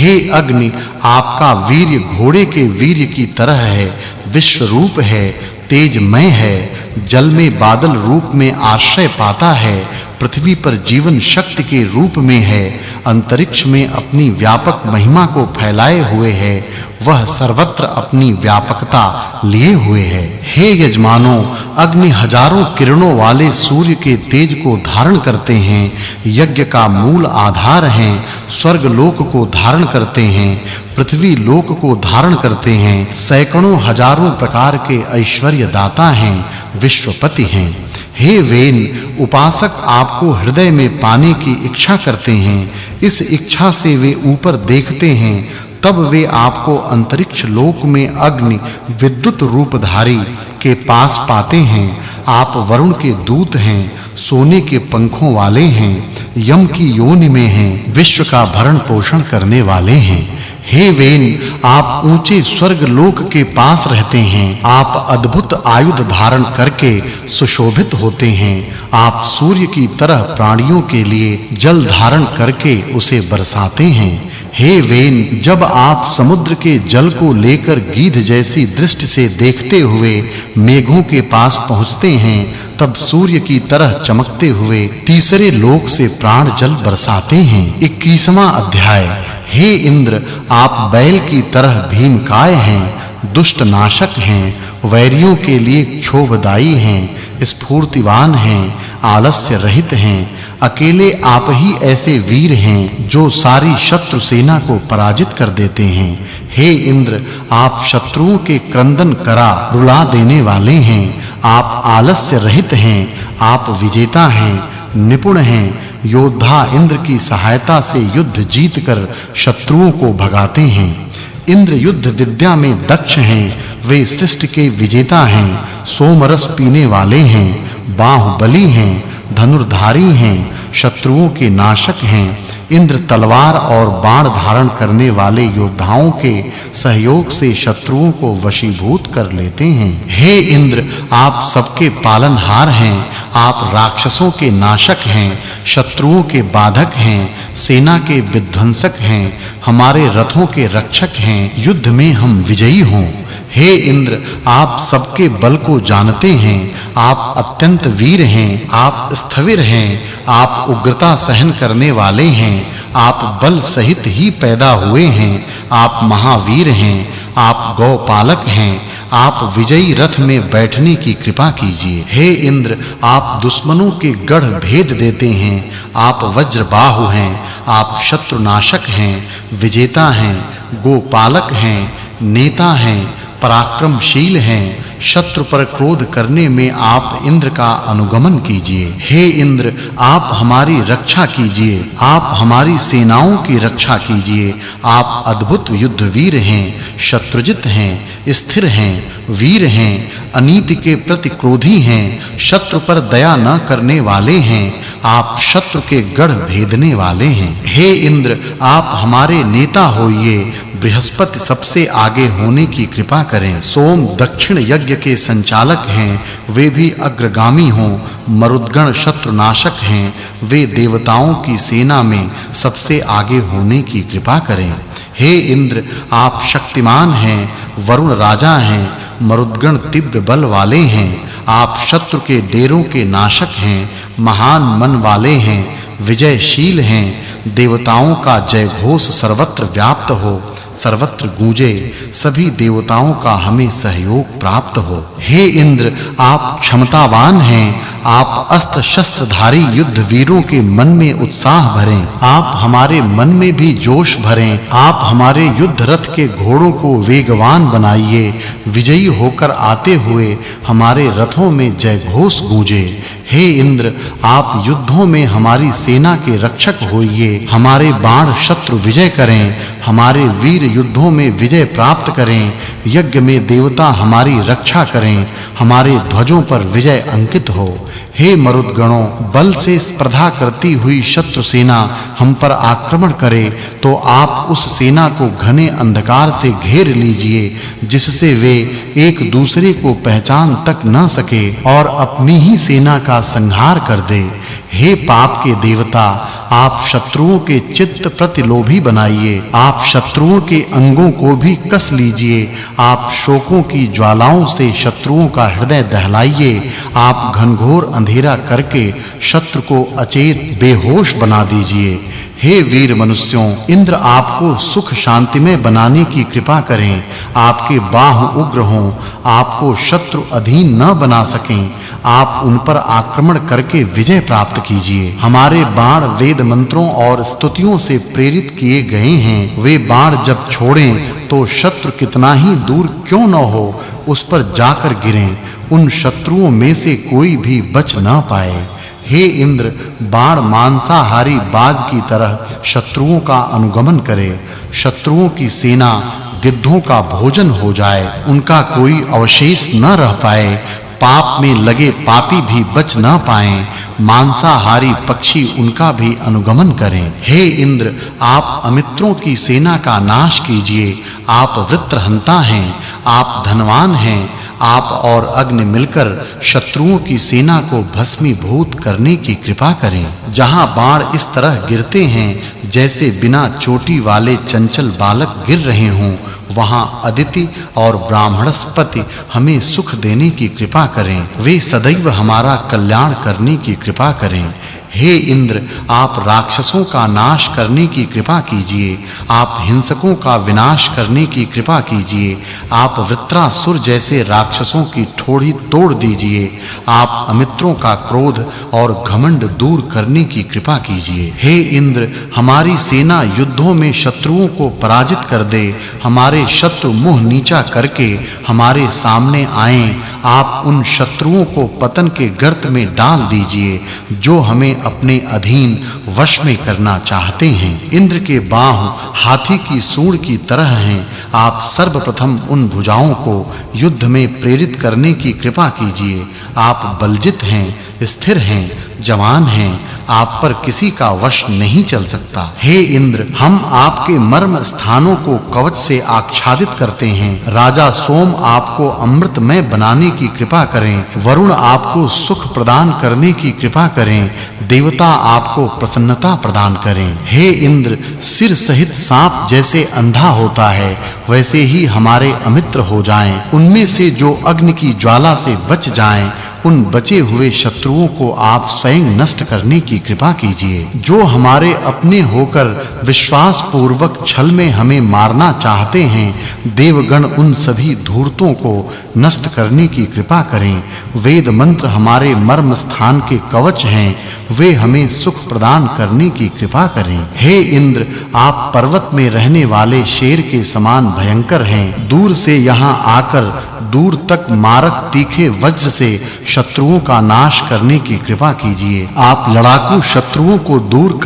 हे अग्नि, आपका वीर्य घोड़े के वीर्य की तरह है, विश्व रूप है, तेजमय है, जल में बादल रूप में आश्रय पाता है, पृथ्वी पर जीवन शक्ति के रूप में है, अंतरिक्ष में अपनी व्यापक महिमा को फैलाए हुए है, वह सर्वत्र अपनी व्यापकता लिए हुए है। हे यजमानों, अग्नि हजारों किरणों वाले सूर्य के तेज को धारण करते हैं, यज्ञ का मूल आधार हैं, स्वर्ग लोक को धारण करते हैं, पृथ्वी लोक को धारण करते हैं, सैकड़ों हजारों प्रकार के ऐश्वर्य दाता हैं, विश्वपति हैं। हे वेन, उपासक आपको हृदय में पाने की इच्छा करते हैं, इस इच्छा से वे ऊपर देखते हैं, तब वे आपको अंतरिक्ष लोक में अग्नि विद्युत रूपधारी के पास पाते हैं। आप वरुण के दूत हैं, सोने के पंखों वाले हैं, यम की योनि में हैं, विश्व का भरण पोषण करने वाले हैं। हे वेन, आप ऊंचे स्वर्ग लोक के पास रहते हैं, आप अद्भुत आयुध धारण करके सुशोभित होते हैं, आप सूर्य की तरह प्राणियों के लिए जल धारण करके उसे बरसाते हैं। हे वेन, जब आप समुद्र के जल को लेकर गीध जैसी दृष्टि से देखते हुए मेघों के पास पहुंचते हैं, तब सूर्य की तरह चमकते हुए तीसरे लोक से प्राण जल बरसाते हैं। 21वां अध्याय। हे इंद्र, आप बैल की तरह भीमकाय हैं, दुष्ट नाशक हैं, वैरियों के लिए क्षोभदायी हैं, स्फूर्तिवान हैं, आलस्य रहित हैं। अकेले आप ही ऐसे वीर हैं जो सारी शत्रु सेना को पराजित कर देते हैं। हे इंद्र, आप शत्रुओं के क्रंदन करा रुला देने वाले हैं, आप आलस्य रहित हैं, आप विजेता हैं, निपुण हैं, योद्धा इंद्र की सहायता से युद्ध जीतकर शत्रुओं को भगाते हैं। इंद्र युद्ध विद्या में दक्ष हैं, वे सृष्टि के विजेता हैं, सोमरस पीने वाले हैं, बाहुबली हैं, धनुर्धारी हैं, शत्रुओं के नाशक हैं। इंद्र तलवार और बाण धारण करने वाले योद्धाओं के सहयोग से शत्रुओं को वशीभूत कर लेते हैं। हे इंद्र, आप सबके पालनहार हैं, आप राक्षसों के नाशक हैं, शत्रुओं के बाधक हैं, सेना के विध्वंसक हैं, हमारे रथों के रक्षक हैं, युद्ध में हम विजयी हों। हे इंद्र, आप सबके बल को जानते हैं, आप अत्यंत वीर हैं, आप स्थविर हैं, आप उग्रता सहन करने वाले हैं, आप बल सहित ही पैदा हुए हैं, आप महावीर हैं, आप गौपालक हैं, आप विजयी रथ में बैठने की कृपा कीजिए। हे इंद्र, आप दुश्मनों के गढ़ भेद देते हैं, आप वज्रबाहु हैं, आप शत्रुनाशक हैं, विजेता हैं, गोपालक हैं, नेता हैं, पराक्रमशील हैं, शत्रु पर क्रोध करने में आप इंद्र का अनुगमन कीजिए। हे इंद्र, आप हमारी रक्षा कीजिए, आप हमारी सेनाओं की रक्षा कीजिए। आप अद्भुत युद्धवीर हैं, शत्रुजित हैं, स्थिर हैं, वीर हैं, अनीति के प्रति क्रोधी हैं, शत्रु पर दया न करने वाले हैं, आप शत्रु के गढ़ भेदने वाले हैं। हे इंद्र, आप हमारे नेता होइए, बृहस्पति सबसे आगे होने की कृपा करें। सोम दक्षिण यज्ञ के संचालक हैं, वे भी अग्रगामी हों। मरुद्गण शत्रुनाशक हैं, वे देवताओं की सेना में सबसे आगे होने की कृपा करें। हे इंद्र, आप शक्तिमान हैं, वरुण राजा हैं, मरुद्गण दिव्य बल वाले हैं, आप शत्रु के डेरों के नाशक हैं, महान मन वाले हैं, विजयशील हैं। देवताओं का जय घोष सर्वत्र व्याप्त हो, सर्वत्र गूंजे, सभी देवताओं का हमें सहयोग प्राप्त हो। हे इंद्र, आप क्षमतावान हैं, आप अस्त्र शस्त्रधारी युद्ध वीरों के मन में उत्साह भरें, आप हमारे मन में भी जोश भरें, आप हमारे युद्ध रथ के घोड़ों को वेगवान बनाइए, विजयी होकर आते हुए हमारे रथों में जय घोष गूंजे। हे इंद्र, आप युद्धों में हमारी सेना के रक्षक होइए, हमारे बाण शत्रु विजय करें, हमारे वीर युद्धों में विजय प्राप्त करें, यज्ञ में देवता हमारी रक्षा करें, हमारे ध्वजों पर विजय अंकित हो। हे मरुद्गणों, बल से स्पर्धा करती हुई शत्रु सेना हम पर आक्रमण करे तो आप उस सेना को घने अंधकार से घेर लीजिए, जिससे वे एक दूसरे को पहचान तक न सके और अपनी ही सेना का संहार कर दे। हे पाप के देवता, आप शत्रुओं के चित्त प्रतिलोभी बनाइए आप शत्रुओं के अंगों को भी कस लीजिए आप शोकों की ज्वालाओं से शत्रुओं का हृदय दहलाइए आप घनघोर अंधेरा करके शत्रु को अचेत बेहोश बना दीजिए हे वीर मनुष्यों इंद्र आपको सुख शांतिमय बनाने की कृपा करें आपके बाहु उग्र हों आपको शत्रु अधीन न बना सकें आप उन पर आक्रमण करके विजय प्राप्त कीजिए हमारे बाण वेद मंत्रों और स्तुतियों से प्रेरित किए गए हैं वे बाण जब छोड़ें तो शत्रु कितना ही दूर क्यों न हो उस पर जाकर गिरें उन शत्रुओं में से कोई भी बच न पाए हे इंद्र बाण मांसाहारी बाज की तरह शत्रुओं का अनुगमन करे शत्रुओं की सेना गिद्धों का भोजन हो जाए उनका कोई अवशेष न रह पाए पाप में लगे पापी भी बच न पाएं मांसाहारी पक्षी उनका भी अनुगमन करें हे इंद्र आप अमित्रों की सेना का नाश कीजिए आप वृत्रहंता हैं आप धनवान हैं आप और अग्नि मिलकर शत्रुओं की सेना को भस्मीभूत करने की कृपा करें जहां बाण इस तरह गिरते हैं जैसे बिना चोटी वाले चंचल बालक गिर रहे हों वहां अदिति और ब्राह्मणस्पति हमें सुख देने की कृपा करें वे सदैव हमारा कल्याण करने की कृपा करें हे इंद्र आप राक्षसों का नाश करने की कृपा कीजिए आप हिंसकों का विनाश करने की कृपा कीजिए आप वृत्रासुर जैसे राक्षसों की ठोड़ी तोड़ दीजिए आप अमित्रों का क्रोध और घमंड दूर करने की कृपा कीजिए हे इंद्र हमारी सेना युद्धों में शत्रुओं को पराजित कर दे हमारे शत्रु मुंह नीचा करके हमारे सामने आएं आप उन शत्रुओं को पतन के गर्त में डाल दीजिए जो हमें अपने अधीन वश में करना चाहते हैं इंद्र के बाहु हाथी की सूंड की तरह हैं आप सर्वप्रथम उन भुजाओं को युद्ध में प्रेरित करने की कृपा कीजिए आप बलजित हैं स्थिर हैं जवान हैं आप पर किसी का वश नहीं चल सकता हे इंद्र हम आपके मर्म स्थानों को कवच से आच्छादित करते हैं राजा सोम आपको अमृतमय बनाने की कृपा करें वरुण आपको सुख प्रदान करने की कृपा करें देवता आपको प्रसन्नता प्रदान करें हे इंद्र सिर सहित सांप जैसे अंधा होता है वैसे ही हमारे अमित्र हो जाएं उनमें से जो अग्नि की ज्वाला से बच जाएं उन बचे हुए शत्रुओं को आप स्वयं नष्ट करने की कृपा कीजिए जो हमारे अपने होकर विश्वास पूर्वक छल में हमें मारना चाहते हैं देवगण उन सभी धूर्तों को नष्ट करने की कृपा करें वेद मंत्र हमारे मर्म स्थान के कवच हैं वे हमें सुख प्रदान करने की कृपा करें हे इंद्र आप पर्वत में रहने वाले शेर के समान भयंकर हैं दूर से यहां आकर दूर तक मारक तीखे वज्र से शत्रुओं का नाश करने की कृपा कीजिए आप लड़ाकू शत्रुओं को दूर